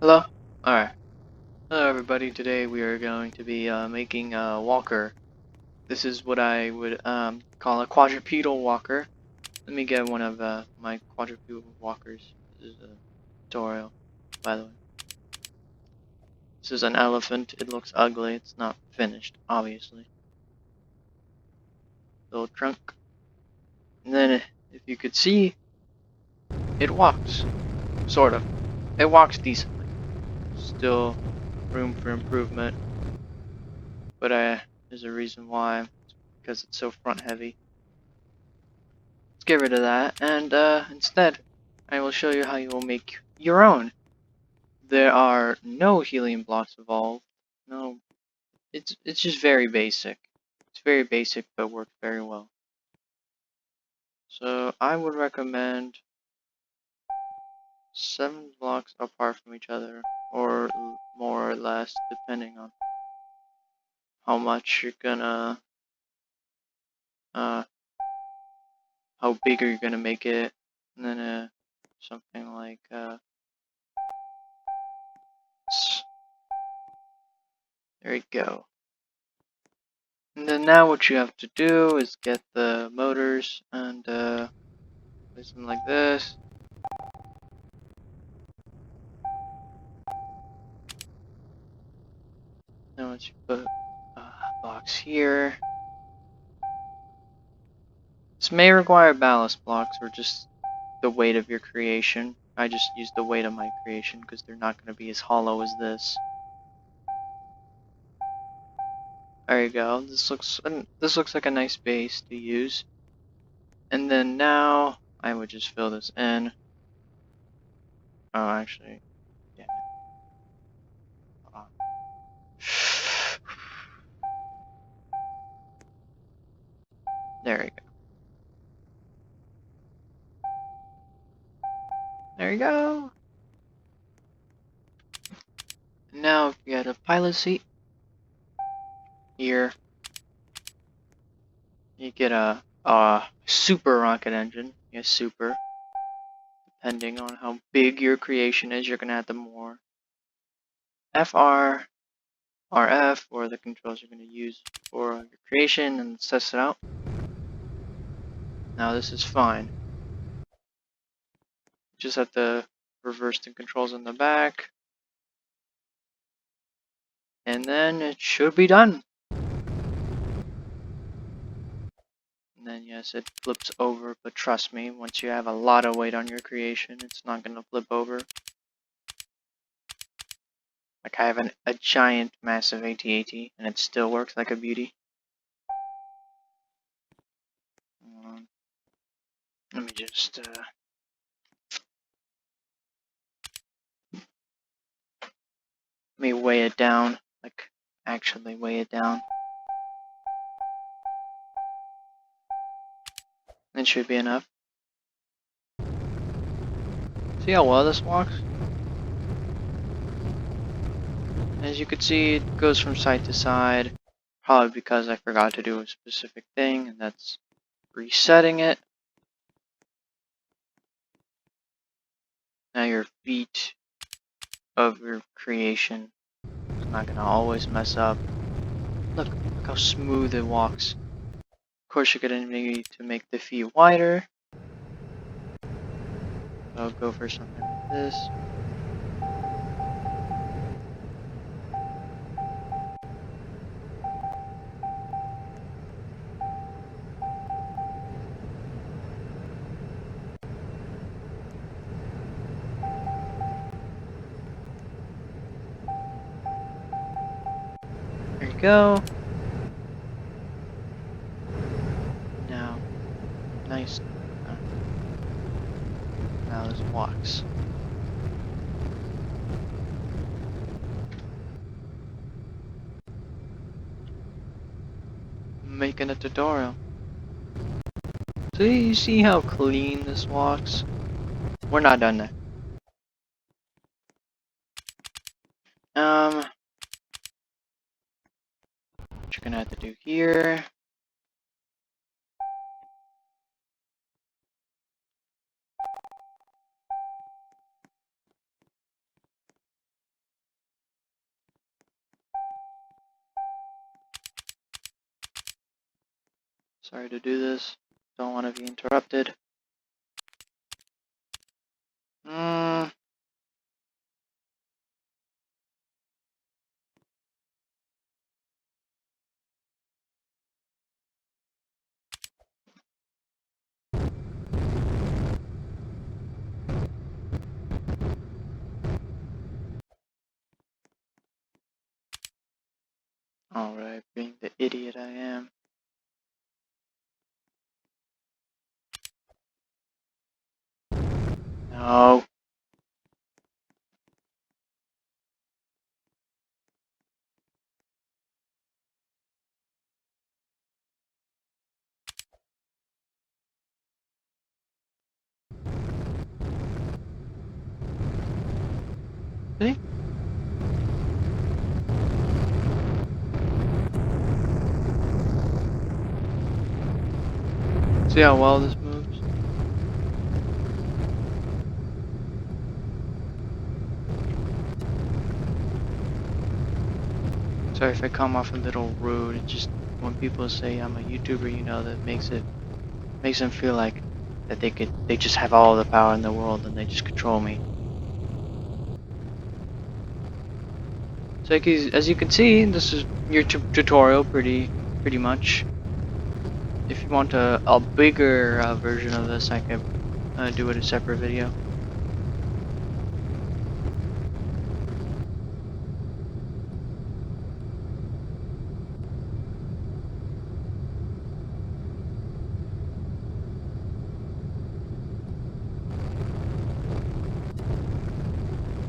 Hello? Alright. Hello everybody, today we are going to be making a walker. This is what I would call a quadrupedal walker. Let me get one of my quadrupedal walkers. This is a tutorial, by the way. This is an elephant. It looks ugly. It's not finished, obviously. Little trunk. And then, if you could see, it walks. Sort of. It walks decently. Still room for improvement. But there's a reason why. Because it's so front heavy. Let's get rid of that, and instead, I will show you how you will make your own. There are no helium blocks involved. No, it's just very basic. It's very basic, but works very well. So I would recommend 7 blocks apart from each other, or more or less, depending on how much you're gonna, uh, how big are you gonna make it, and then something like there you go. And then now what you have to do is get the motors and place them like this. Then once you put a box here, this may require ballast blocks or just the weight of your creation. I just use the weight of my creation because they're not going to be as hollow as this. There you go. This looks like a nice base to use. And then now I would just fill this in. Oh, actually, yeah. Hold on. There you go. There you go. Now if you get a pilot seat here, you get a super rocket engine. Yes, super. Depending on how big your creation is, you're gonna add the more FR, RF, or the controls you're gonna use for your creation, and test it out. Now this is fine. Just have to reverse the controls in the back, and then it should be done. And then yes, it flips over, but trust me, once you have a lot of weight on your creation, it's not gonna flip over. Like I have a giant, massive AT-AT, and it still works like a beauty. Let me just let me weigh it down, like actually weigh it down. That should be enough. See how well this walks? As you can see, it goes from side to side, probably because I forgot to do a specific thing, and that's resetting it. Now your feet of your creation is not gonna always mess up. Look how smooth it walks. Of course, you're gonna need to make the feet wider. I'll go for something like this. There you go. Now, nice. Now this walks. Making a tutorial. So you see how clean this walks? We're not done there. What you're gonna have to do here. Sorry to do this. Don't want to be interrupted. Alright, being the idiot I am. No. See? See how well this moves? Sorry if I come off a little rude. It's just when people say I'm a YouTuber, you know, that makes them feel like that they just have all the power in the world and they just control me. So as you can see, this is your tutorial pretty much. If you want a bigger version of this, I can do it a separate video.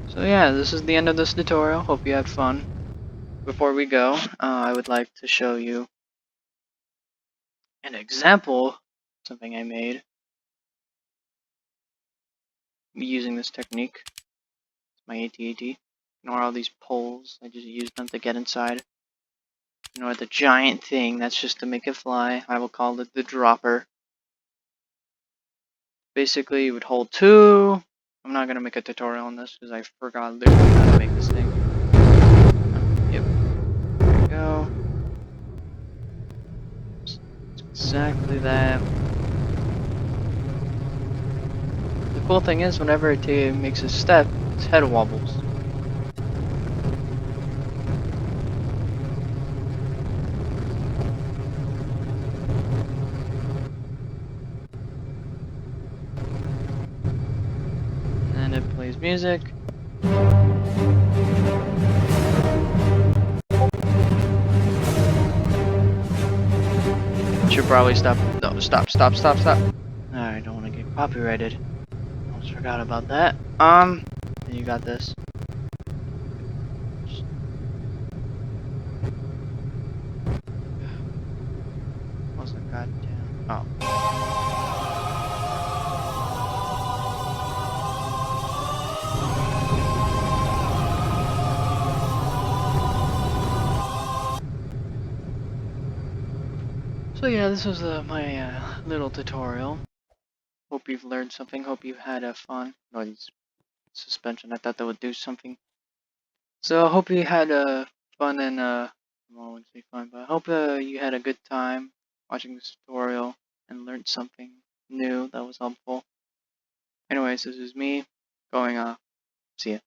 So yeah, this is the end of this tutorial. Hope you had fun. Before we go, I would like to show you an example, something I made using this technique. It's my AT-AT. Ignore all these poles. I just use them to get inside. Ignore the giant thing. That's just to make it fly. I will call it the dropper. Basically, you would hold two. I'm not gonna make a tutorial on this because I forgot literally how to make this thing. Yep. There we go. It's exactly that. The cool thing is, whenever it makes a step, its head wobbles. And it plays music. Should probably stop. No, stop. I don't want to get copyrighted. Almost forgot about that. You got this. What's the goddamn? Oh. So yeah, this was my little tutorial. Hope you've learned something. Hope you had fun. No, these suspension. I thought that would do something. So I hope you had fun and I wouldn't say fun, but I hope you had a good time watching this tutorial and learned something new that was helpful. Anyways, this is me going see ya.